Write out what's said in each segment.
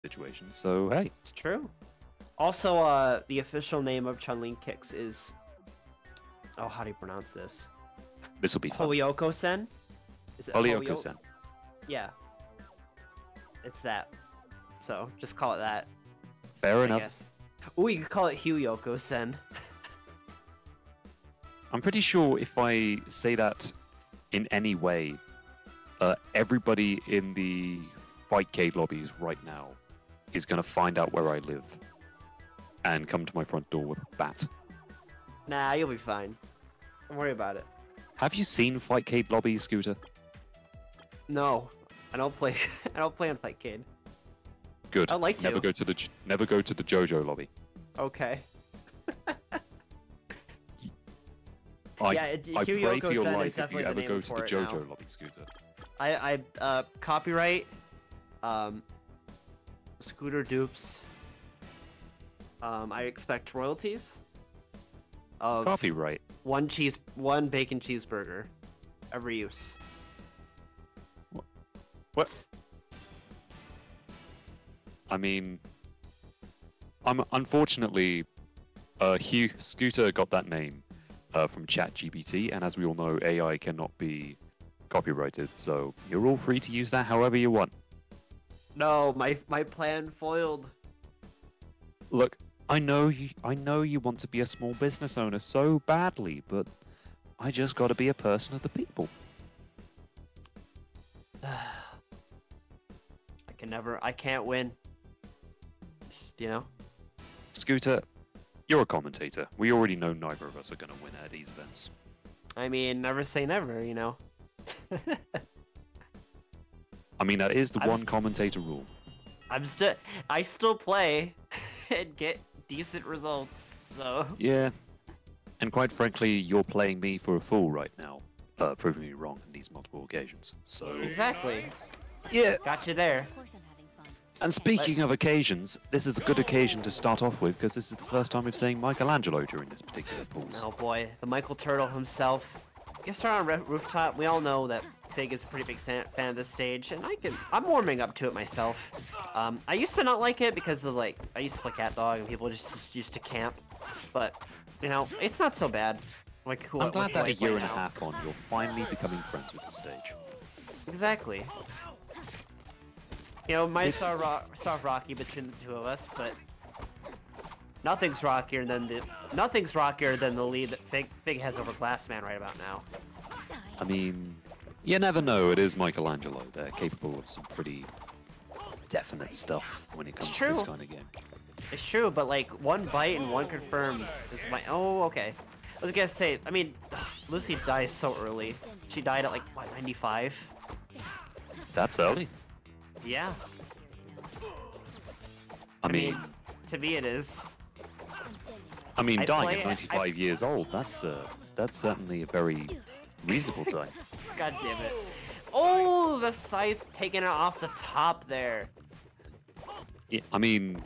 situations. So hey, It's true. Also, the official name of Chun-Li Kicks is... Oh, how do you pronounce this? this will be fun. Hoyoko-sen? Is it Hoyoko-sen. Yeah. It's that. So, just call it that. Fair I enough. guess. Ooh, you could call it Huyoko-sen. I'm pretty sure if I say that in any way, everybody in the Fightcade lobbies right now is going to find out where I live and come to my front door with a bat. Nah, you'll be fine. Don't worry about it. Have you seen Fightcade lobbies, Scooter? No, I don't play. I don't play on Fightcade. Good. I'd like to. Never go to the JoJo lobby. Okay. I pray for your Huyoko-sen is life if you definitely the ever name go to the for it JoJo now. lobby, Scooter. Copyright, Scooter dupes. I expect royalties of Copyright. one bacon cheeseburger, every use. What? I mean, unfortunately, Scooter got that name from ChatGPT, and as we all know, AI cannot be copyrighted, so you're all free to use that however you want. No, my plan foiled. Look, I know you want to be a small business owner so badly, but I just got to be a person of the people. I can't win. Just, you know. Scooter, you're a commentator. We already know neither of us are going to win at these events. I mean, never say never, you know. I mean, that is the one commentator rule. I still play and get decent results, so... Yeah. And quite frankly, you're playing me for a fool right now, proving me wrong on these multiple occasions. So... Exactly. Yeah. Got you there. And speaking of occasions, this is a good occasion to start off with, because this is the first time we've seen Michelangelo during this particular pause. Oh boy, the Michael Turtle himself. Get started on rooftop. We all know that Fig is a pretty big fan of this stage, and I'm warming up to it myself. I used to not like it because of I used to play Cat Dog and people just used to camp, but you know it's not so bad. I'm glad that a year and a half on, you're finally becoming friends with the stage. Exactly. You know, might start rocky between the two of us, but nothing's rockier than the lead that Fig has over Glassman right about now. I mean, you never know. It is Michelangelo. They're capable of some pretty definite stuff when it comes to this kind of game. It's true, but one bite and one confirm is my. Oh, okay. I was gonna say. I mean, Lucy dies so early. She died at what, 95? That's early. Yeah. I mean, to me it is. I mean, dying at 95 years old, that's certainly a very reasonable time. God damn it. Oh, the scythe taking it off the top there. Yeah, I mean,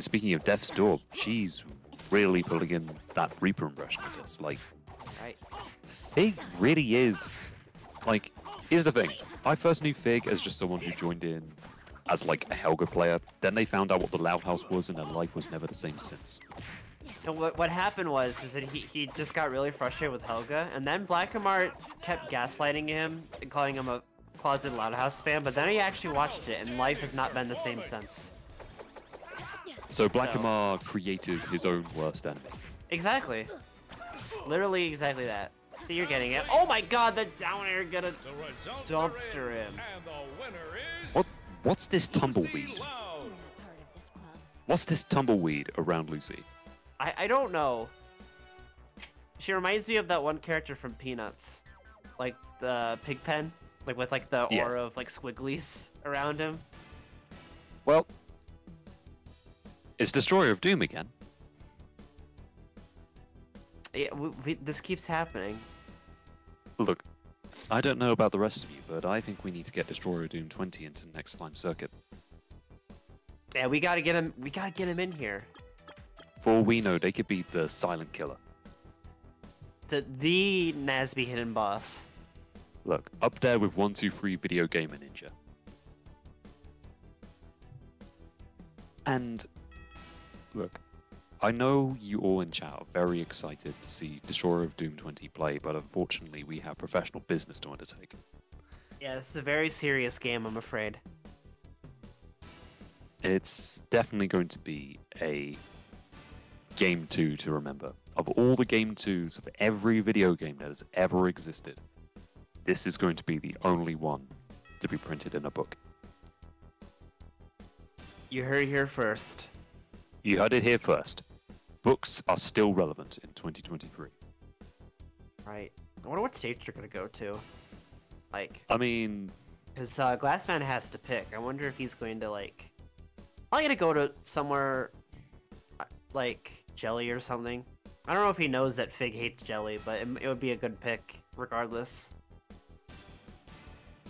speaking of Death's Door, she's really pulling in that Reaper impression, I guess. Right. Fig really is, here's the thing. I first knew Fig as just someone who joined in as a Helga player. Then they found out what the Loud House was, and their life was never the same since. So what happened was that he just got really frustrated with Helga, and then Blackamart kept gaslighting him and calling him a closet Loud House fan, but then he actually watched it, and life has not been the same since. So Blackamart created his own worst enemy. Exactly. Literally exactly that. See, you're getting it. Oh my god, the down air gonna dumpster him. What's this tumbleweed? What's this tumbleweed around Lucy? I don't know. She reminds me of that one character from Peanuts. The Pigpen. With the aura of squigglies around him. Well, it's Destroyer of Doom again. Yeah, this keeps happening. Look, I don't know about the rest of you, but I think we need to get Destroyer of Doom 20 into the next Slime Circuit. Yeah, we gotta get him. We gotta get him in here. For all we know, they could be the Silent Killer. The Nasby hidden boss. Look, up there with 123 Video Gamer Ninja. And look, I know you all in chat are very excited to see Destroyer of Doom 20 play, but unfortunately we have professional business to undertake. Yeah, this is a very serious game, I'm afraid. It's definitely going to be a Game 2 to remember. Of all the Game 2s of every video game that has ever existed, this is going to be the only one to be printed in a book. You heard it here first. You heard it here first. Books are still relevant in 2023. Right. I wonder what stage they're gonna go to. Like, I mean, because Glassman has to pick. I wonder if he's going to like. I'm gonna go to somewhere like Jelly or something. I don't know if he knows that Fig hates Jelly, but it would be a good pick regardless.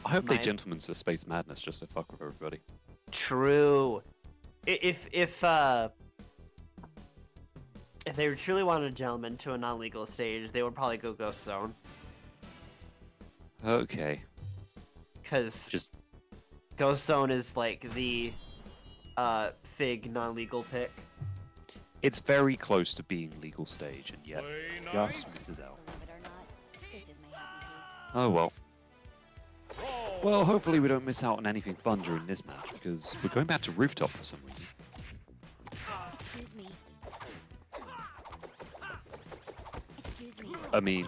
I hope they gentlemen to Space Madness just to fuck with everybody. True. If they truly wanted a gentleman to a non-legal stage, they would probably go Ghost Zone. Okay. Because just Ghost Zone is like the Fig non-legal pick. It's very close to being legal stage, and yet just misses out. Oh well. Well, hopefully we don't miss out on anything fun during this match, because we're going back to Rooftop for some reason. Excuse me. Excuse me. I mean,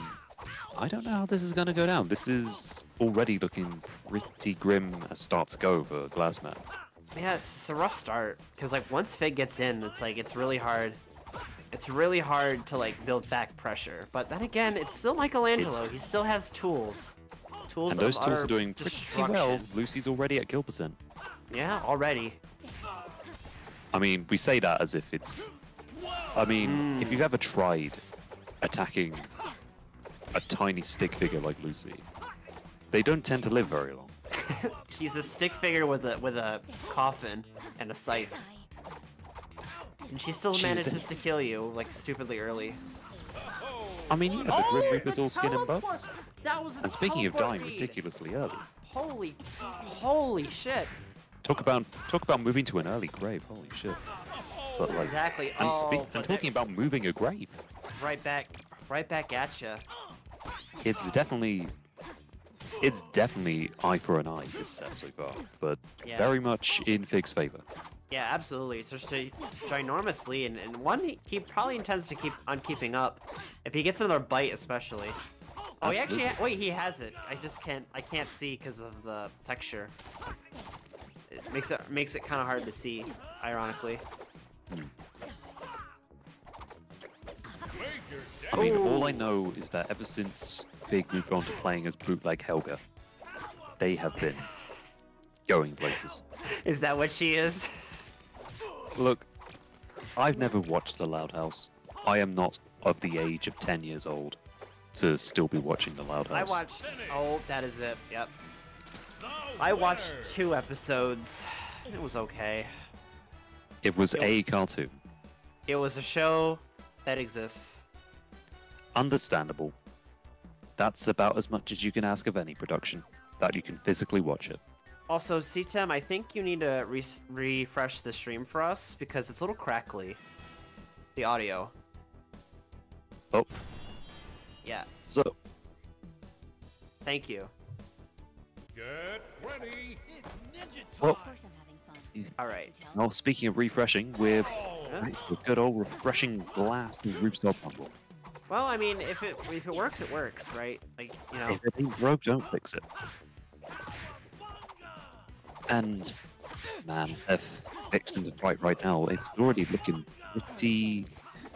I don't know how this is going to go down. This is already looking pretty grim a start to go for Glassman. Yeah, it's a rough start, because like once Fig gets in, it's like it's really hard. It's really hard to like build back pressure. But then again, it's still Michelangelo. He still has tools. Tools and those of tools utter are doing pretty well. Lucy's already at kill percent. Yeah, already. I mean, we say that as if it's... I mean, if you've ever tried attacking a tiny stick figure like Lucy, they don't tend to live very long. She's a stick figure with a coffin and a scythe. And she still manages to kill you, like, stupidly early. I mean, yeah, the Grim Reaper's all skin and bones. That was a And speaking of dying teleport ridiculously early. Holy shit. Talk about moving to an early grave, holy shit. But like, Exactly. and talking about moving a grave. Right back at ya. It's definitely eye for an eye this set so far, but Yeah. very much in Fig's favor. Yeah, absolutely. It's just a ginormous lead, and one he probably intends to keep on keeping up. If he gets another bite, especially. Oh, he actually wait, he has it. I can't see because of the texture. It makes it kind of hard to see, ironically. I mean, all I know is that ever since Fig moved on to playing as bootleg Helga, they have been going places. Is that what she is? Look, I've never watched The Loud House. I am not of the age of 10 years old to still be watching The Loud House. I watched. Oh, that is it. Yep. I watched 2 episodes. It was okay. It was a cartoon. It was a show that exists. Understandable. That's about as much as you can ask of any production, that you can physically watch it. Also, CTEM, I think you need to refresh the stream for us because it's a little crackly. The audio. Oh. Yeah. So. Thank you. Get ready. Well, Of course I'm having fun. All right. well, speaking of refreshing, we're with good old refreshing glass and rooftop bundle. Well, I mean, if it works, it works, right? Like, you know. If it ain't broke, don't fix it. And man, if fixed into fight right now, it's already looking pretty.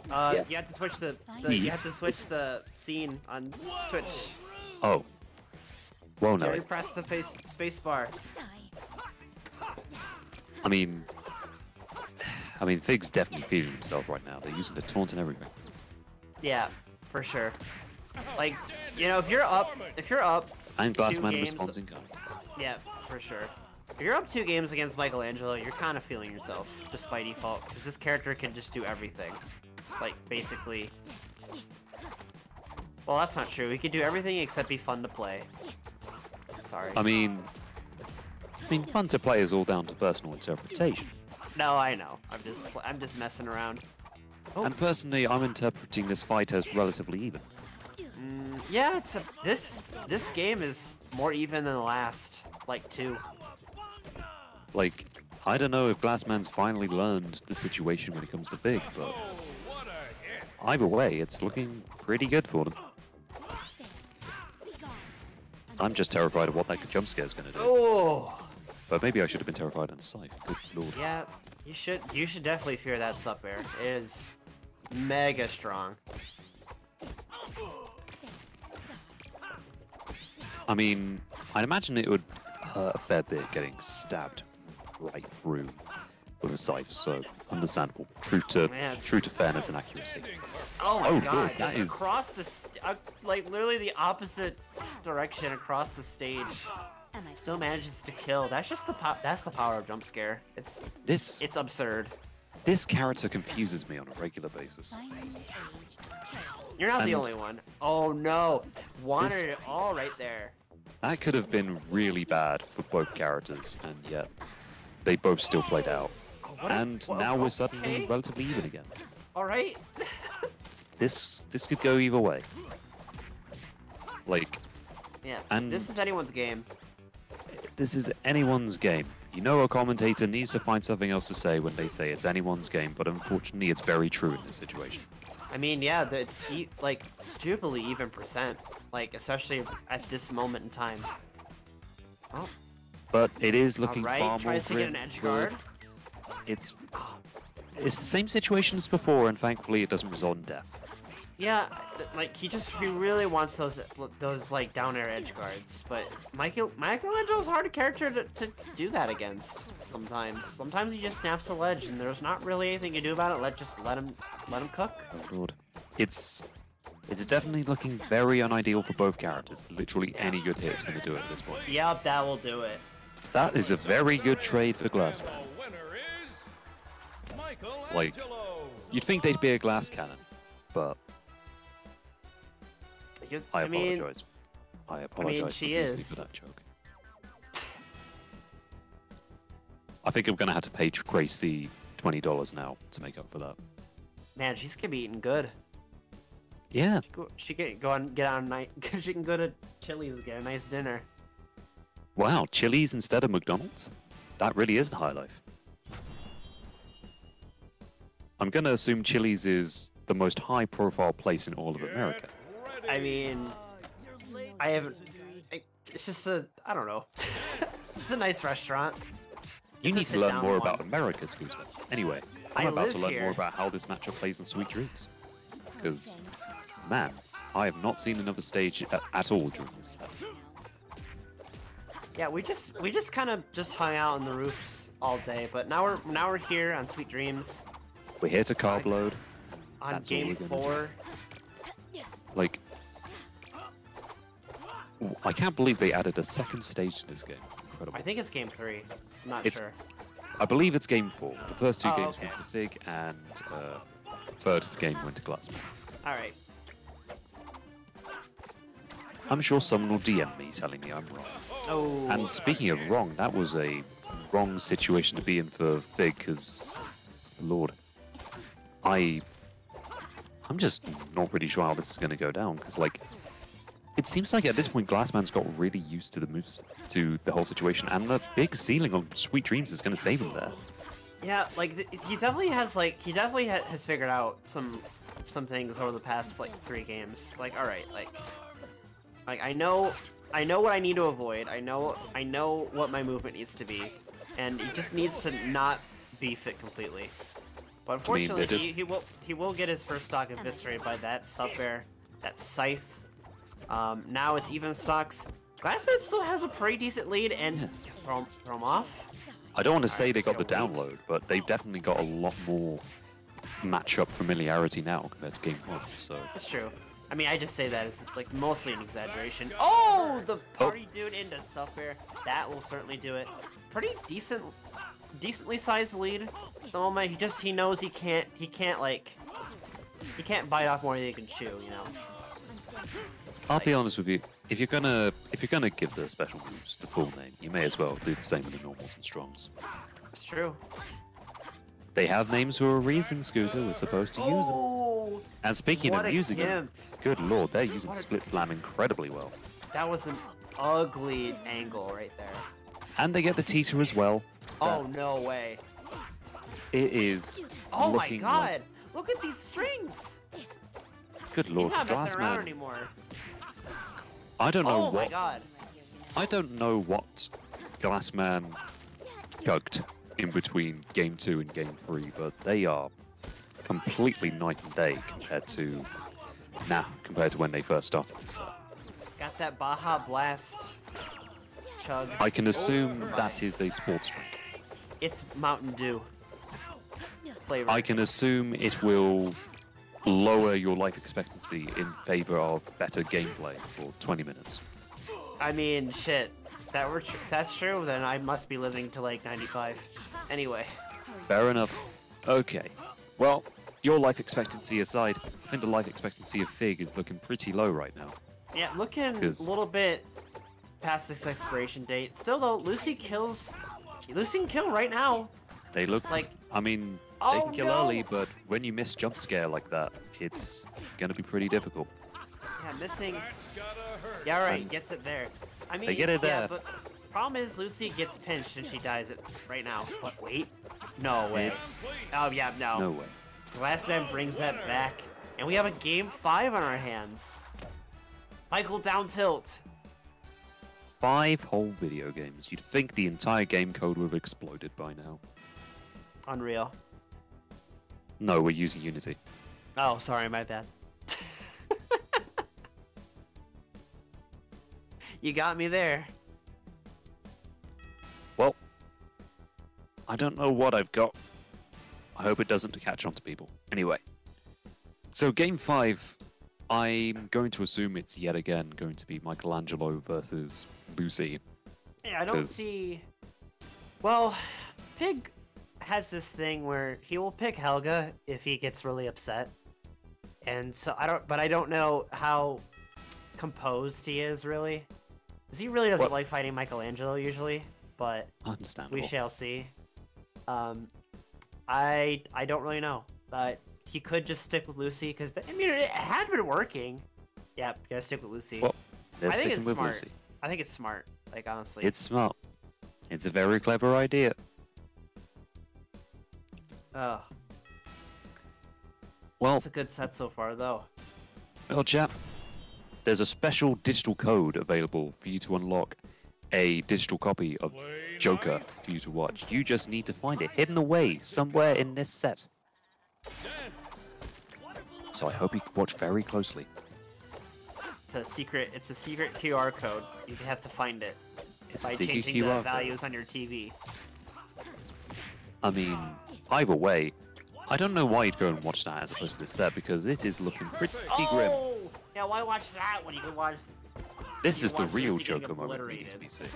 Yeah. You have to switch you have to switch the scene on Twitch. Oh. Well, no. You press the space bar. I mean, Fig's definitely feeling himself right now. They're using the taunt and everything. Yeah, for sure. Like, you know, if you're up And 2 Glassman games- responds in kind. Yeah, for sure. If you're up 2 games against Michelangelo, you're kind of feeling yourself, just by default, because this character can just do everything. Like, basically. Well, that's not true. He can do everything except be fun to play. Sorry. I mean, fun to play is all down to personal interpretation. No, I know. I'm just messing around. Oh. And personally, I'm interpreting this fight as relatively even. Yeah, this game is more even than the last like 2. Like, I don't know if Glassman's finally learned the situation when it comes to Fig, but either way, it's looking pretty good for them. I'm just terrified of what that jump scare is going to do. Oh. But maybe I should have been terrified on the scythe. Good lord. Yeah, you should definitely fear that sup air. It is mega strong. I mean, I'd imagine it would hurt a fair bit getting stabbed right through with a scythe, so understandable. True to fairness and accuracy. Oh my god, good, that just across the like literally the opposite direction across the stage. Still manages to kill. That's just that's the power of jump scare. It's absurd. This character confuses me on a regular basis. You're not the only one. Oh no, wanted it all right there. That could have been really bad for both characters, and yet they both still played out. Now we're suddenly relatively even again. All right. This could go either way. Like, yeah. And this is anyone's game. This is anyone's game. You know, a commentator needs to find something else to say when they say it's anyone's game, but unfortunately, it's very true in this situation. I mean, yeah, it's like stupidly even %, like especially at this moment in time. Oh. But it is looking far more tries to get an edge guard. It's the same situation as before, and thankfully, it doesn't result in death. Yeah, like he really wants those like down air edge guards, but Michelangelo's a hard character to do that against. Sometimes he just snaps the ledge, and there's not really anything you do about it. Just let him cook. Oh lord, it's definitely looking very unideal for both characters. Literally any good hit is going to do it at this point. Yep, that will do it. That is a very good trade for Glassman. Like, you'd think they'd be a glass cannon, but I apologize. I apologize for that joke. I think I'm gonna have to pay Gracie $20 now to make up for that. Man, she's gonna be eating good. Yeah. She can go she can go to Chili's and get a nice dinner. Wow, Chili's instead of McDonald's? That really is the high life. I'm gonna assume Chili's is the most high-profile place in all of America. I mean, it's just I don't know. It's a nice restaurant. You need to learn more about America, Scooter. Anyway, I'm about to learn more about how this matchup plays in Sweet Dreams. Because, man, I have not seen another stage at all during this set. Yeah, we just kind of hung out on the roofs all day, but now we're here on Sweet Dreams. We're here to carb load. On game 4. Like, I can't believe they added a second stage to this game. Incredible. I think it's game 3. I'm not sure. I believe it's game 4. The first 2 games went to Fig, and third game went to Glassman. All right. I'm sure someone will DM me telling me I'm wrong. Oh. And speaking of wrong, that was a wrong situation to be in for Fig, because, Lord, I'm just not really sure how this is going to go down, because, like, it seems like at this point Glassman's got really used to the moves, to the whole situation, and the big ceiling on Sweet Dreams is going to save him there. Yeah, like, he definitely has figured out some things over the past, like, 3 games. Like, alright, like, I know what I need to avoid, I know what my movement needs to be, and he just needs to not beef it completely. But unfortunately, he will get his first stock eviscerated by that sub-bear, that scythe. Now it's even stocks. Glassman still has a pretty decent lead, and throw him off. I don't want to say they got the download, but they've definitely got a lot more matchup familiarity now compared to game 1. So that's true. I mean, I just say that as like mostly an exaggeration. Oh, the party dude into sub-bear. That will certainly do it. Pretty decently sized lead at the moment. He knows he can't bite off more than he can chew, you know. I'll be honest with you. If you're gonna give the special moves the full name, you may as well do the same with the normals and strongs. It's true. They have names for a reason, Scooter. We're supposed to use them. Oh, And speaking what of a using them, gimp. good lord, they're using What a- Split Slam incredibly well. That was an ugly angle right there. And they get the teeter as well. Oh, no way. It is Oh my looking god. like- Look at these strings. good lord, He's not messing around Glassman. anymore. I don't know Oh my what god. I don't know what Glassman chugged in between Game 2 and Game 3, but they are completely night and day compared to when they first started this set. Got that Baja Blast chug. I can assume Oh, that is a sports drink. It's Mountain Dew flavor. I can assume it will lower your life expectancy in favor of better gameplay for 20 minutes. I mean, shit. If that's true, then I must be living to like 95. Anyway. Fair enough. Okay. Well, your life expectancy aside, I think the life expectancy of Fig is looking pretty low right now. Yeah, looking a 'Cause- little bit past this expiration date. Still though, Lucy can kill right now. They look Like- I mean, they Oh, can kill no! early, but when you miss jump scare like that, it's gonna be pretty difficult. Yeah, missing. That's gotta hurt. Yeah, right. And Gets it there. I mean, get it yeah, there. but problem is Lucy gets pinched and she dies it right now. But wait, no way. It's Oh yeah, no. no way. Glassman brings that back, and we have a game 5 on our hands. Michael down tilt. 5 whole video games. You'd think the entire game code would have exploded by now. Unreal. No, we're using Unity. Oh, sorry, my bad. You got me there. Well, I don't know what I've got. I hope it doesn't catch on to people. Anyway, so game 5, I'm going to assume it's yet again going to be Michelangelo versus Lucy. Yeah, I don't 'Cause- see. Well, Fig has this thing where he will pick Helga if he gets really upset, and so I don't know how composed he is really. 'Cause he really doesn't What- like fighting Michelangelo usually, but Understandable. we shall see. I don't really know, but he could just stick with Lucy because I mean it had been working. Yep, gotta stick with Lucy. Well, they're I think sticking it's with smart. Lucy. I think it's smart. Like honestly. It's smart. It's a very clever idea. Oh, Well, it's a good set so far though. chap, there's a special digital code available for you to unlock a digital copy of Play Joker nice. for you to watch. You just need to find it hidden away somewhere in this set. So I hope you watch very closely. It's a secret QR code. You have to find it It's a by secret changing the QR code. values on your TV. I mean, either way, I don't know why you'd go and watch that as opposed to this set because it is looking pretty grim. Oh, yeah. Why watch that when you can watch? This you is the watch real Lucy getting Joker moment we need to obliterated. be seeing.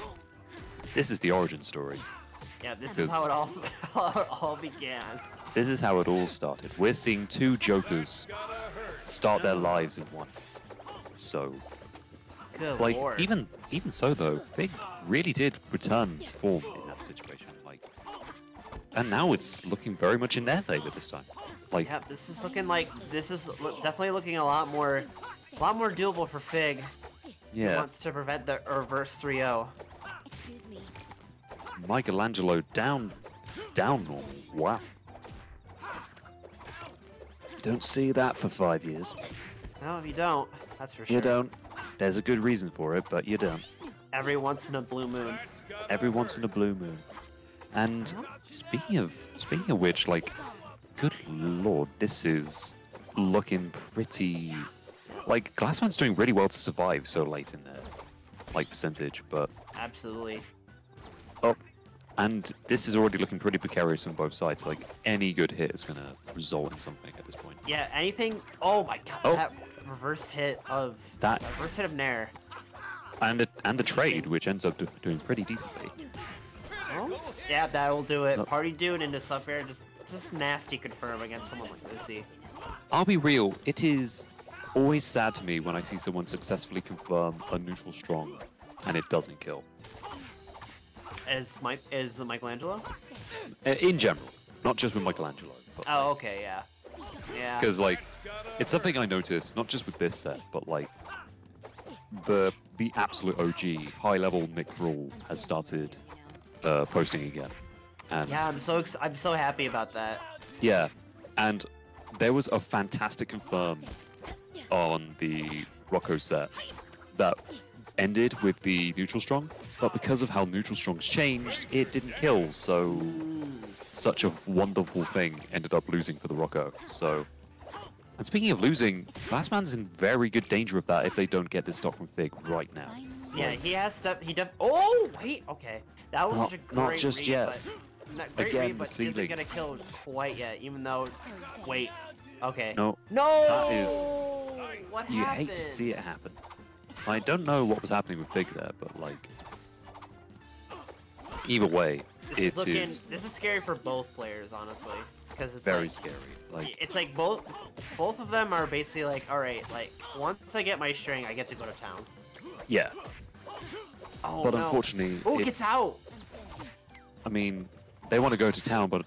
This is the origin story. Yeah, this is how it all how it all began. This is how it all started. We're seeing 2 Jokers start their lives in one. So, Good like, lord. even so though, Fig really did return to form in that situation. Like, and now it's looking very much in their favor this time. Like, Yeah, this is definitely looking a lot more doable for Fig. He yeah, wants to prevent the reverse 3-0. Excuse me. Michelangelo down normal. Wow. You don't see that for 5 years. No, if you don't, that's for sure. You don't. There's a good reason for it, but you don't. Every once in a blue moon. Every once in a blue moon. And speaking of which, like, good lord, this is looking pretty. Like, Glassman's doing really well to survive so late in their, like, percentage, but Absolutely. oh, and this is already looking pretty precarious on both sides. Like, any good hit is gonna result in something at this point. Yeah, anything. Oh my god, Oh. that reverse hit of That- reverse hit of Nair. And the trade, which ends up doing pretty decently. Oh? Yeah, that will do it. No. Party dude into sub air, just nasty confirm against someone like Lucy. I'll be real, it is always sad to me when I see someone successfully confirm a neutral strong and it doesn't kill. Is Michelangelo? In general. not just with Michelangelo. Oh, okay, yeah. Yeah. Because like, it's something I noticed not just with this set, but like the absolute OG high level Nick Brawl has started posting again, and Yeah, I'm so happy about that. yeah, and there was a fantastic confirm on the Rocco set that ended with the neutral strong, but because of how neutral strong's changed, it didn't kill. So such a wonderful thing ended up losing for the Rocco. So, and speaking of losing, Glassman's in very good danger of that if they don't get this stock from Fig right now. Yeah, he has to. Oh wait, okay, that was such a great Not just read, yet. But, not great Again, read, the but he isn't ceiling. gonna kill quite yet. Even though, wait, okay. No, No. that is. What You happened? hate to see it happen. I don't know what was happening with Fig there, but like, either way, This is scary for both players, honestly, because it's very like, scary. Like, it's like both of them are basically like, all right, like once I get my string, I get to go to town. yeah. Oh But no. unfortunately, Oh, gets out. I mean, they want to go to town, but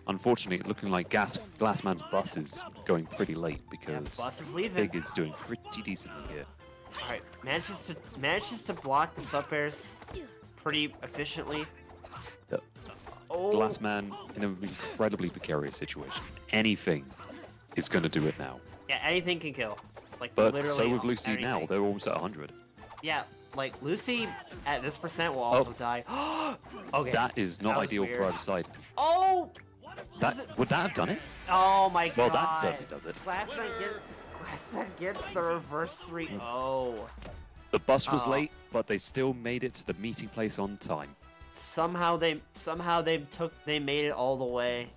unfortunately, looking like Glassman's bus is going pretty late because Bus is leaving. Fig is doing pretty decently here. All right, manages to block the sub bears pretty efficiently. Yep. Oh. Glassman in an incredibly precarious situation. Anything is going to do it now. Yeah, anything can kill. Like But literally. so with Lucy now, anything. they're almost at 100. Yeah, like Lucy at this percent will also die. Okay. That is not that was ideal for weird. either side. Oh. Would that have done it? Oh my Well, god. that certainly does it. Glassman gets the reverse 3-0. The bus was Oh. late, but they still made it to the meeting place on time. Somehow they made it all the way.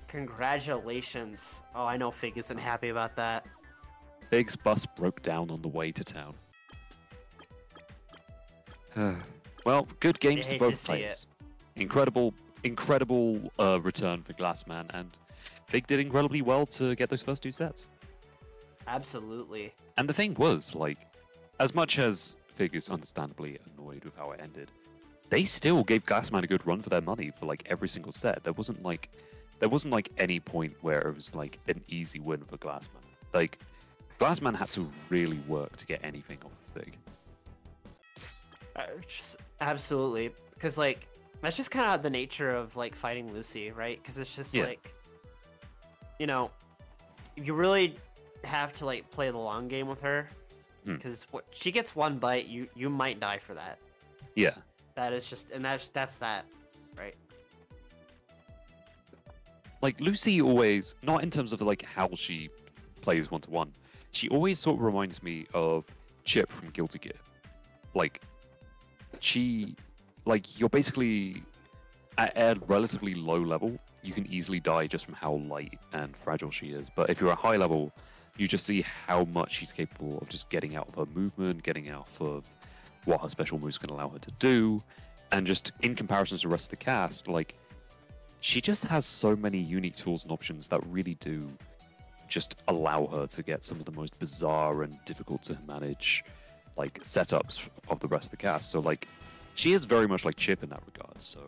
Congratulations. Oh, I know Fig isn't happy about that. Fig's bus broke down on the way to town. Well, good games I to hate both to see players. Incredible return for Glassman, and Fig did incredibly well to get those first two sets. Absolutely. And the thing was, like, as much as Fig is understandably annoyed with how it ended, they still gave Glassman a good run for their money for like every single set. There wasn't like any point where it was like an easy win for Glassman. Like, Glassman had to really work to get anything off of Fig. Just absolutely, because like that's just kind of the nature of like fighting Lucy, right? Because it's just like, you know, you really have to like play the long game with her, because she gets one bite, you might die for that. Yeah. That is just, and that's that, right? Like, Lucy always, not in terms of like how she plays one-to-one, she always sort of reminds me of Chip from Guilty Gear. Like, you're basically at a relatively low level, you can easily die just from how light and fragile she is. But if you're at high level, you just see how much she's capable of just getting out of her movement, getting out of what her special moves can allow her to do. And just in comparison to the rest of the cast, like, she just has so many unique tools and options that really do just allow her to get some of the most bizarre and difficult to manage, like, setups of the rest of the cast. So, like, she is very much like Chip in that regard. So